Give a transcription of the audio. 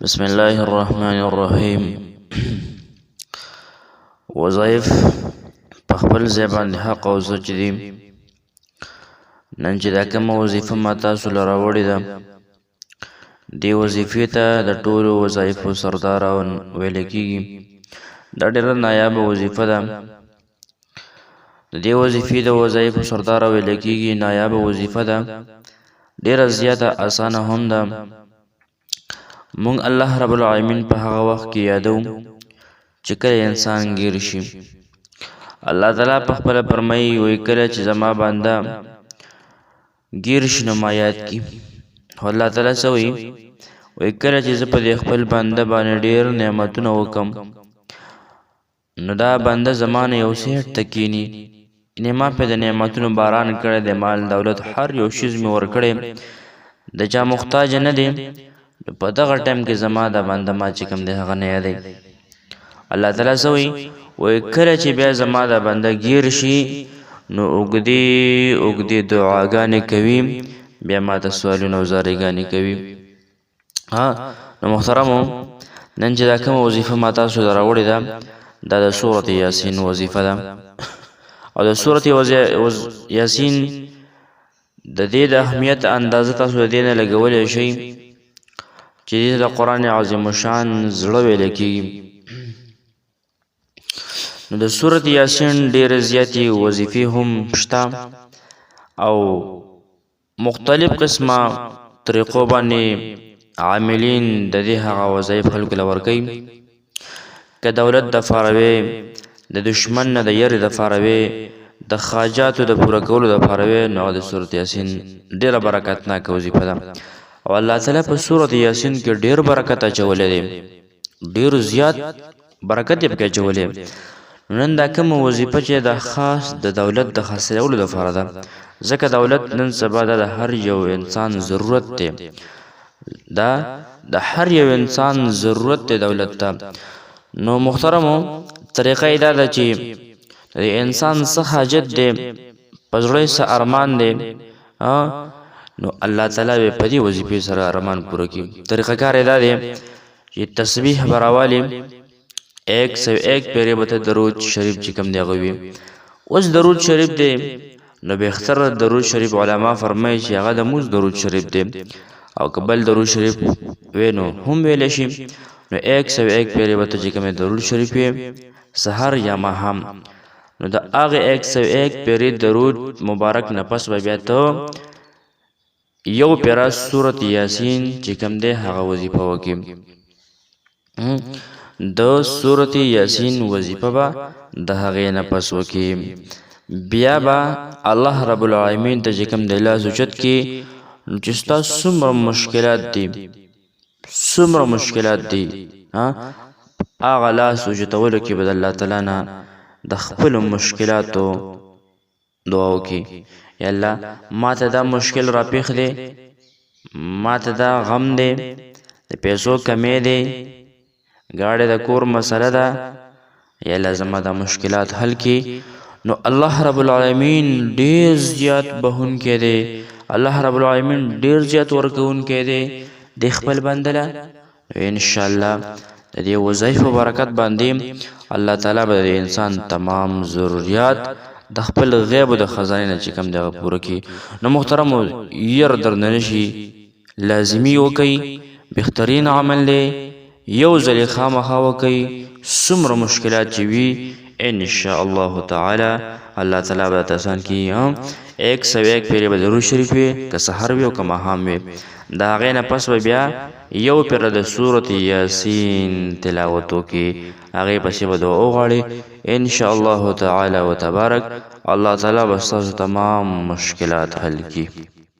بسم الله الرحمن الرحیم. وظایف په خپل ځای باندې حق او زچ دي. نن چې دا کومه وظیفه ما تاسو له راوړې ده، دې وظیفې ته د ټولو وظایفو سردار ویل کېږي. دا ډېره نایابه وظیفه ده. د دې وظیفې د وظایفو سردار ویل کېږي. نایابه وظیفه ده، ډېره زیاته اسانه هم ده. مونږ الله رب العالمین په هغه وخت کې یادو چې کله انسان ګیر شي. الله تعالی په خپله فرمایي وایي کله چې زما بنده ګیر شي نو ما یاد کړي. خو الله تعالی څه وایي کله چې زه په دې خپل بنده باندې ډېر نعمتونه وکړم نو دا بنده زما نه یو سیټ ته کښېني. یعنې ما پرې د نعمتونو باران کړی دی، مال دولت هر یو شیز مې ورکړی، د چا محتاج نه دی. په دغه ټایم کې زما د بنده ما چې کوم دی هغه نه یادوي. الله تعالی څه وایي کله چې بیا زما د بنده ګیر شي نو اوږدې اوږدې دعاګانې کوي، بیا ما ته سوالونه او زاریګانې کوي. نو محترمو، نن چې دا کومه وظیفه ما تاسو ته راوړې ده دا د سورة یاسین وظیفه ده. او د سورة یاسین د دې د اهمیت اندازه تاسو د دې نه لګولی شئ چې دې د قرآن عظیم الشان زړه ویل کېږي. نو د سورة یاسین ډېرې زیاتې وظیفې هم شته او مختلف قسمه طریقو باندې عاملین د دې هغه وظایف خلکو له ورکوي. که دولت دپاره وې، د دشمن نه د یرې دپاره وې، د حاجاتو د پوره کولو دپاره وې، نو د سورة یاسین ډېره برکتناکه وظیفه ده. او الله تعالی په سورة یاسین کې ډېر برکت اچولی دی، ډېر زیات برکت یې پکې اچولی. نن دا کومه وظیفه چې د خاص د دولت د خرڅولو دپاره ده، ځکه دولت نن سبا د هر یو انسان ضرورت دی. دا د هر یو انسان ضرورت دی دولت ته. نو محترمو، طریقه یې دا ده چې د انسان څه حاجت دی، په زړه یې څه ارمان دی، نو الله تعالی به په دې وظیفې سره ارمان پوره کړي. طریقه کار یې دا دی چې تسبیح به راولي، 101 پیرې به ته درود شریف چې کوم دی هغه وي. اوس درود شریف دی نو بهتر درود شریف علما فرمایي چې هغه د مونځ درود شریف دی، او که بل درود شریف وی نو هم ویلی شي. نو 101 پیرې به ته چې کوم درود شریف وي سحر یا ماښام، نو د هغې 101 پیرې درود مبارک نه پس به بیا ته یو پیرا سورة یاسین چې کوم دی هغه وظیفه وکړي. د سورة یاسین وظیفه به د هغې نه پس وکړي. بیا به الله رب العالمین ته چې کوم دی لاس اوچت کړي چې ستا څومره مشکلات دي، څومره مشکلات دي، هغه لاس اوچتولو کې به د الله تعالی نه د خپلو مشکلاتو دعا وکړي. یا الله ما ته دا مشکل را پیښ دی، ما ته دا غم دی، د پیسو کمی دی، ګاډی د کور مسله ده، یا الله زما دا مشکلات حل کړي. نو الله رب العالمین ډېر زیات بخښونکی دی، الله رب العالمین ډېر زیات ورکوونکی دی د خپل بنده له. انشاءالله د دې وظایفو برکت باندې الله تعالی به د انسان تمام ضروریات د خپل غیب د خزانې نه چې کوم دی هغه پوره کړي. نو محترمو، یره درنه نه شي، لازمي وکئ، بهترین عمل دی، یو ځلې خامخا وکئ، څومره مشکلات چې وي انشاءالله تعالی الله تعالی به درته اسان کړي. 101 پیرې به درود شریف وي، که سحر وي او که ماښام وي. د هغې نه پس به بیا یو پیره د سورة یاسین تلاوت وکړي، هغې پسې به دعا وغواړي. انشاءالله تعالی و تبارک الله تعالی به ستاسو تمام مشکلات حل کړي.